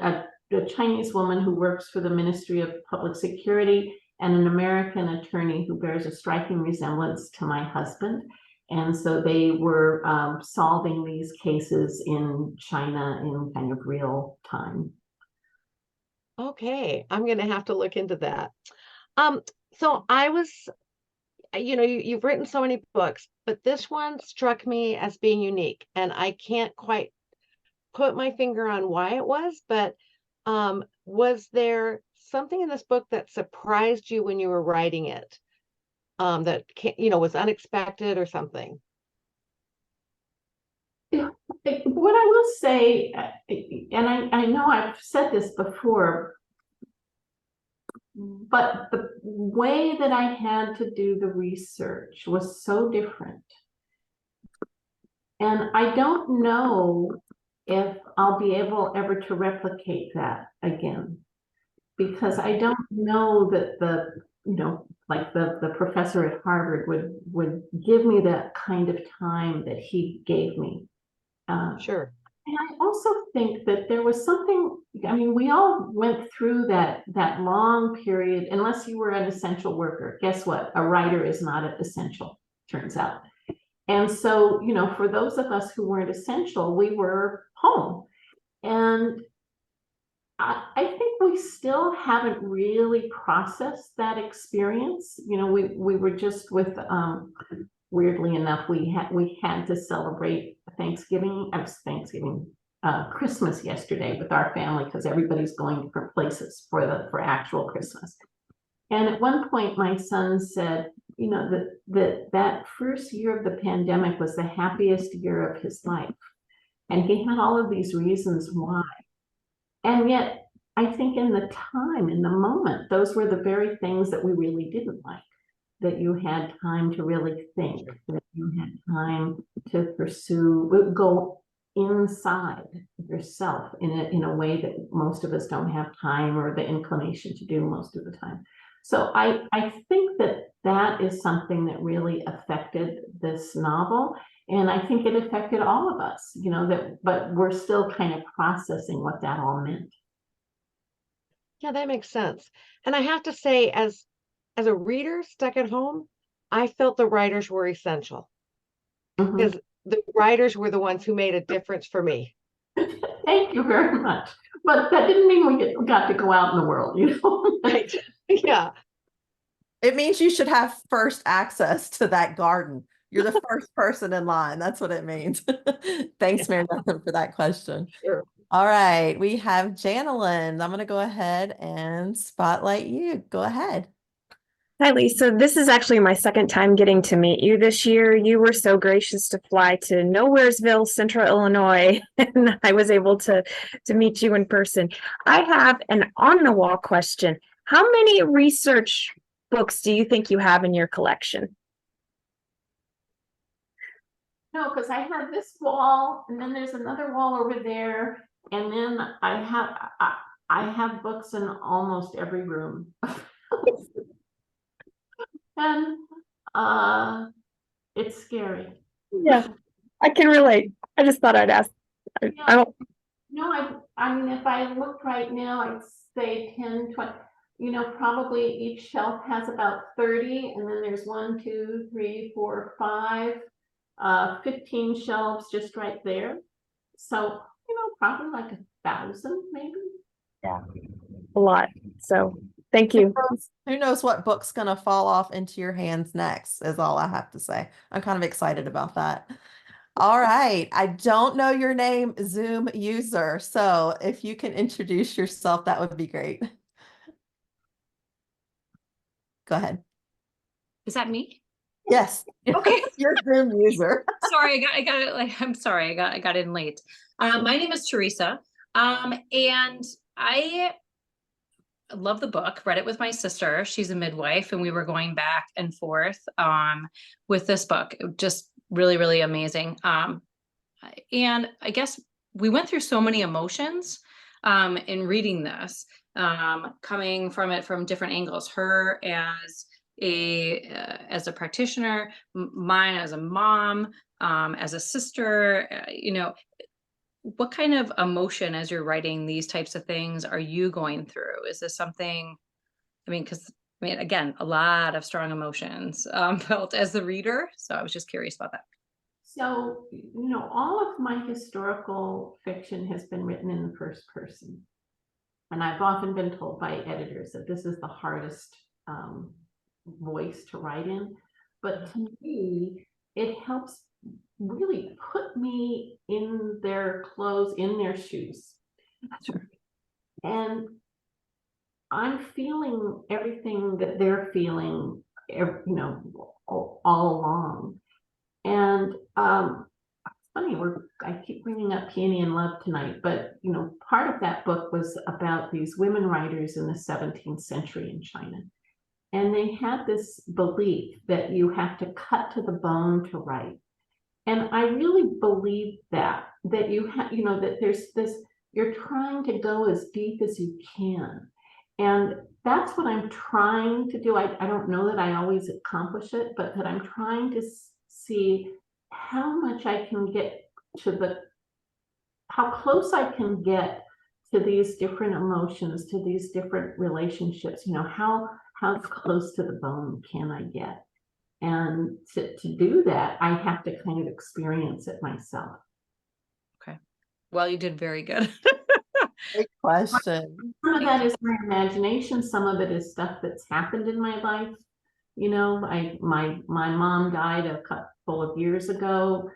a Chinese woman who works for the Ministry of Public Security, and an American attorney who bears a striking resemblance to my husband. And so they were solving these cases in China in kind of real time. Okay, I'm going to have to look into that. Um, so I was, you've written so many books, but this one struck me as being unique, and I can't quite put my finger on why it was, but was there something in this book that surprised you when you were writing it? That was unexpected or something? What I will say, and I know I've said this before, but the way that I had to do the research was so different. And I don't know if I'll be able ever to replicate that again, because I don't know that like the professor at Harvard would give me that kind of time that he gave me. Sure. And I also think that there was something, I mean, we all went through that long period, unless you were an essential worker. Guess what? A writer is not an essential, turns out. And so, for those of us who weren't essential, we were home. And I think we still haven't really processed that experience. We were just with, weirdly enough, we had to celebrate Thanksgiving. Christmas yesterday with our family because everybody's going to different places for actual Christmas. And at one point, my son said, you know, that first year of the pandemic was the happiest year of his life. And he had all of these reasons why. And yet, I think in the time, in the moment, those were the very things that we really didn't like. That you had time to really think, that you had time to pursue, go inside yourself in a way that most of us don't have time or the inclination to do most of the time. So I think that is something that really affected this novel. And I think it affected all of us, you know, but we're still kind of processing what that all meant. Yeah, that makes sense. And I have to say, as a reader stuck at home, I felt the writers were essential Mhm. because the writers were the ones who made a difference for me. Thank you very much. But that didn't mean we got to go out in the world, you know? Right. Yeah. It means you should have first access to that garden. You're the first person in line. That's what it means. Thanks, Mary Beth, for that question. Sure. All right, we have Janelyn. I'm going to go ahead and spotlight you. Go ahead. Hi, Lisa. This is actually my second time getting to meet you this year. You were so gracious to fly to Nowheresville, Central Illinois, and I was able to meet you in person. I have an on-the-wall question. How many research books do you think you have in your collection? No, because I have this wall, and then there's another wall over there, and then I have books in almost every room. And it's scary. Yeah, I can relate. I just thought I'd ask. I don't. No, I mean, if I look right now, I'd say 10, 20, you know, probably each shelf has about 30, and then there's 1, 2, 3, 4, 5, 15 shelves just right there. So, you know, probably like 1,000 maybe. Yeah, a lot. So thank you. Who knows what book's going to fall off into your hands next, is all I have to say. I'm kind of excited about that. All right. I don't know your name, Zoom user. So if you can introduce yourself, that would be great. Go ahead. Is that me? Yes. Okay. You're Zoom user. Sorry, I got it. Like, I'm sorry, I got in late. My name is Teresa. And I love the book, read it with my sister. She's a midwife, and we were going back and forth with this book. Just really, really amazing. And I guess we went through so many emotions in reading this, coming from it from different angles. Her as a practitioner, mine as a mom, as a sister, you know, what kind of emotion as you're writing these types of things are you going through? Is this something, I mean, because I mean, again, a lot of strong emotions felt as the reader. So I was just curious about that. So, you know, all of my historical fiction has been written in the first person. And I've often been told by editors that this is the hardest voice to write in. But to me, it helps really put me in their clothes, in their shoes. Sure. And I'm feeling everything that they're feeling, you know, all along. And it's funny, I keep bringing up Peony and Love tonight, but you know, part of that book was about these women writers in the 17th century in China. And they had this belief that you have to cut to the bone to write. And I really believe that you have, you know, that there's this, you're trying to go as deep as you can. And that's what I'm trying to do. I don't know that I always accomplish it, but that I'm trying to see how much I can get to how close I can get to these different emotions, to these different relationships, you know, how close to the bone can I get? And to do that, I have to kind of experience it myself. Okay. Well, you did very good. Great question. Some of that is my imagination. Some of it is stuff that's happened in my life. You know, my mom died a couple of years ago.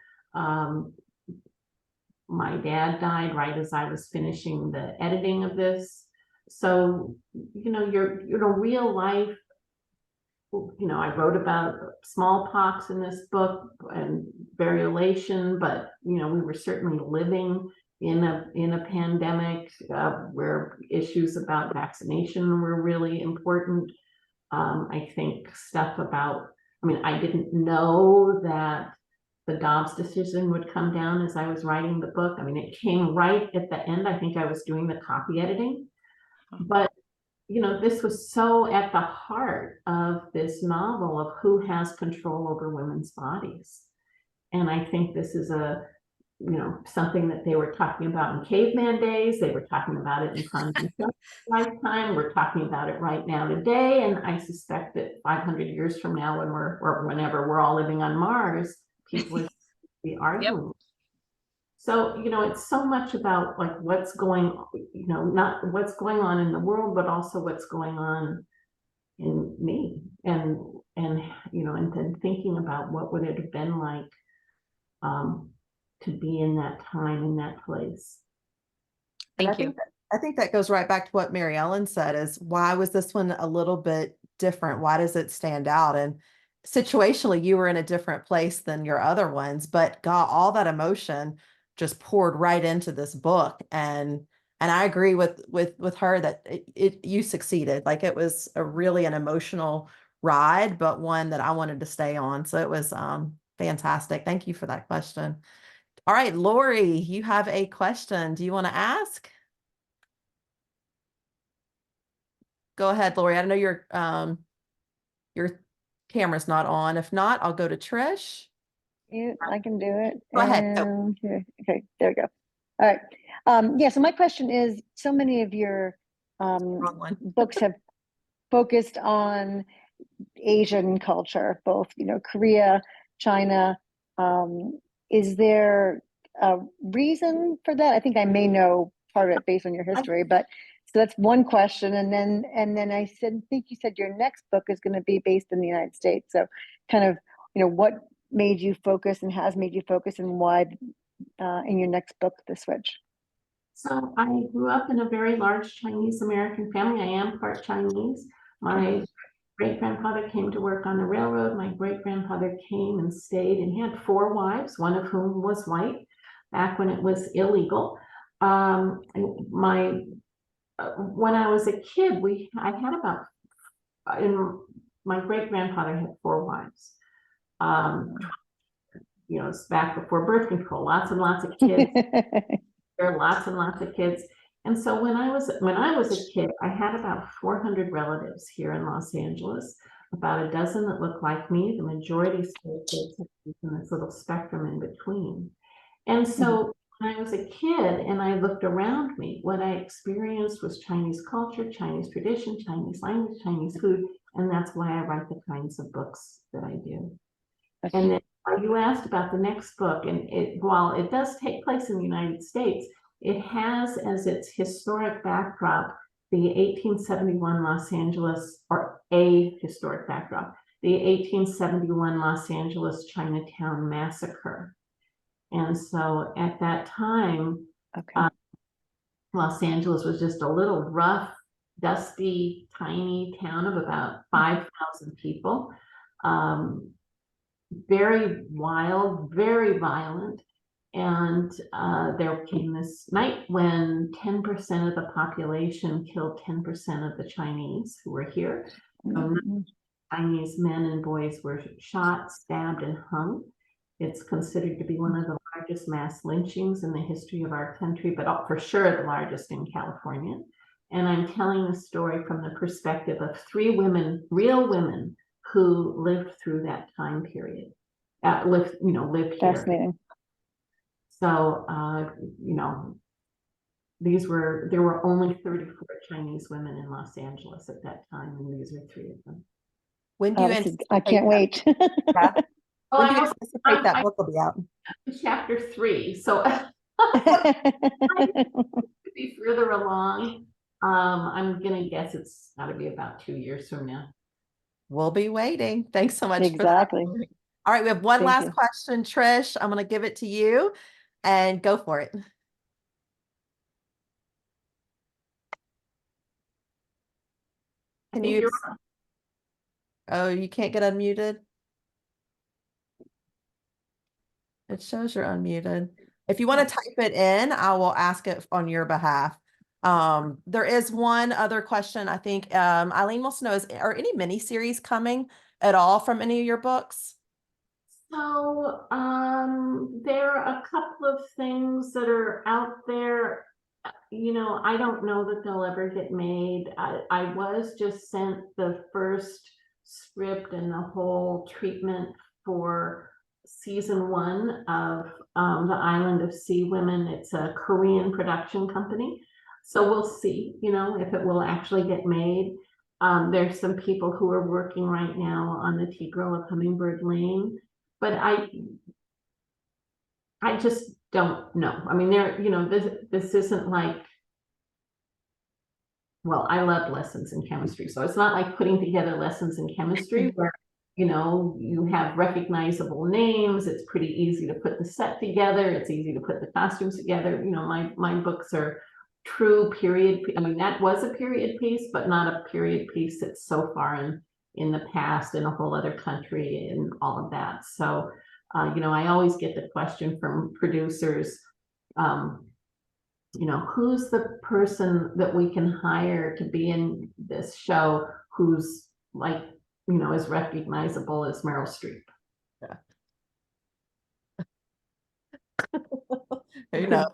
my dad died right as I was finishing the editing of this. So, real life, I wrote about smallpox in this book and variolation, but, we were certainly living in a pandemic where issues about vaccination were really important. I think stuff about, I didn't know that the Dobbs decision would come down as I was writing the book. It came right at the end. I think I was doing the copy editing, but this was so at the heart of this novel of who has control over women's bodies. And I think this is something that they were talking about in caveman days. They were talking about it in Tan Yunxian's lifetime. We're talking about it right now today. And I suspect that 500 years from now, when or whenever we're all living on Mars, people are be arguing. Yep. So, it's so much about like what's going, not what's going on in the world, but also what's going on in me, and then thinking about what would it have been like to be in that time, in that place. Thank you. I think that goes right back to what Mary Ellen said, is why was this one a little bit different? Why does it stand out? And situationally, you were in a different place than your other ones, but God, all that emotion just poured right into this book. And I agree with her that you succeeded. Like, it was really an emotional ride, but one that I wanted to stay on. So it was fantastic. Thank you for that question. All right, Lori, you have a question. Do you want to ask? Go ahead, Lori. I know your camera's not on. If not, I'll go to Trish. Yeah, I can do it. Go ahead. Okay, there we go. All right. Yeah, so my question is, so many of your books have focused on Asian culture, both, Korea, China. Is there a reason for that? I think I may know part of it based on your history, but so that's one question. And then I think you said your next book is going to be based in the United States. So kind of, what made you focus and has made you focus, and why in your next book, the switch? So I grew up in a very large Chinese American family. I am part Chinese. My great-grandfather came to work on the railroad. My great-grandfather came and stayed, and he had 4 wives, one of whom was white, back when it was illegal. When I was a kid, my great-grandfather had 4 wives. It's back before birth control, lots and lots of kids. There are lots and lots of kids. And so when I was a kid, I had about 400 relatives here in Los Angeles, about a dozen that looked like me. The majority still kids in this little spectrum in between. And so when I was a kid and I looked around me, what I experienced was Chinese culture, Chinese tradition, Chinese language, Chinese food. And that's why I write the kinds of books that I do. Okay. And then you asked about the next book, and while it does take place in the United States, it has as its historic backdrop the 1871 Los Angeles, or a historic backdrop, the 1871 Los Angeles Chinatown massacre. And so at that time, Los Angeles was just a little rough, dusty, tiny town of about 5,000 people. Very wild, very violent. And there came this night when 10% of the population killed 10% of the Chinese who were here. Chinese men and boys were shot, stabbed, and hung. It's considered to be one of the largest mass lynchings in the history of our country, but for sure the largest in California. And I'm telling the story from the perspective of 3 women, real women, who lived through that time period, lived here. Fascinating. So, there were only 34 Chinese women in Los Angeles at that time, and these are 3 of them. When do you I can't wait. Yeah. When do you anticipate that book will be out? Chapter 3, so be further along. I'm gonna guess it's got to be about 2 years from now. We'll be waiting. Thanks so much. Exactly. For that. All right, we have one last question, Trish. I'm going to give it to you. and go for it. Can think you? you're Oh, you can't get unmuted? It shows you're unmuted. If you want to type it in, I will ask it on your behalf. There is one other question. I think Eileen wants to know, are any miniseries coming at all from any of your books? So, there are a couple of things that are out there. You know, I don't know that they'll ever get made. I was just sent the first script and the whole treatment for season 1 of The Island of Sea Women. It's a Korean production company. So we'll see, you know, if it will actually get made. There's some people who are working right now on the Tigro of Hummingbird Lane, but I just don't know. I mean, there, you know, this isn't like, well, I love lessons in chemistry, so it's not like putting together lessons in chemistry where, you know, you have recognizable names. It's pretty easy to put the set together. It's easy to put the costumes together. You know, my books are true period. I mean, that was a period piece, but not a period piece that's so far in the past in a whole other country and all of that. So, you know, I always get the question from producers, you know, who's the person that we can hire to be in this show who's like, you know, as recognizable as Meryl Streep? Who knows?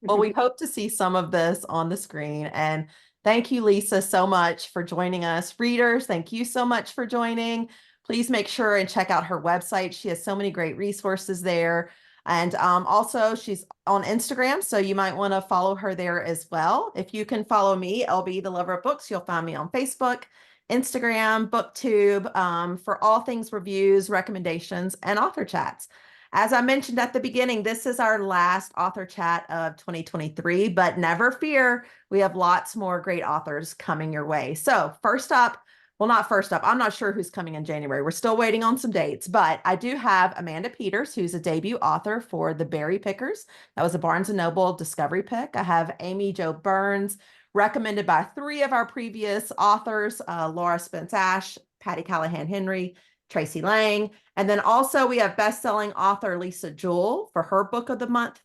Well, we hope to see some of this on the screen. And thank you, Lisa, so much for joining us. Readers, thank you so much for joining. Please make sure and check out her website. She has so many great resources there. And also, she's on Instagram, so you might want to follow her there as well. If you can follow me, LB, the Lover of Books, you'll find me on Facebook, Instagram, BookTube, for all things reviews, recommendations, and author chats. As I mentioned at the beginning, this is our last author chat of 2023, but never fear, we have lots more great authors coming your way. So first up, well, not first up, I'm not sure who's coming in January. We're still waiting on some dates, but I do have Amanda Peters, who's a debut author for The Berry Pickers. That was a Barnes & Noble Discovery pick. I have Amy Jo Burns, recommended by 3 of our previous authors, Laura Spence-Ash, Patty Callahan-Henry, Tracy Lang. And then also we have best-selling author Lisa Jewell for her book of the month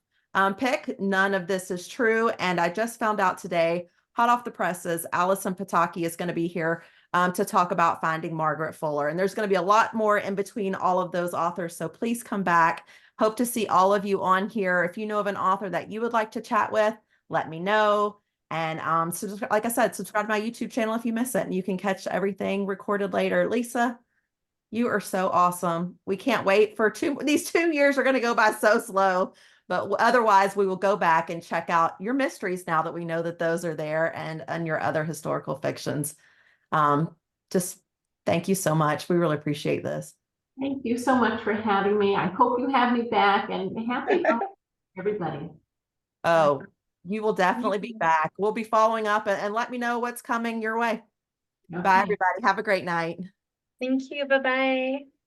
pick. None of this is true. And I just found out today, hot off the presses, Allison Pataki is going to be here to talk about Finding Margaret Fuller. And there's going to be a lot more in between all of those authors. So please come back. Hope to see all of you on here. If you know of an author that you would like to chat with, let me know. And so like I said, subscribe to my YouTube channel if you miss it, and you can catch everything recorded later. Lisa, you are so awesome. We can't wait for these 2 years are going to go by so slow, but otherwise we will go back and check out your mysteries now that we know that those are there, and your other historical fictions. Just thank you so much. We really appreciate this. Thank you so much for having me. I hope you have me back, and happy everybody. Oh, you will definitely be back. We'll be following up, and let me know what's coming your way. Okay. Bye, everybody. Have a great night. Thank you. Bye-bye.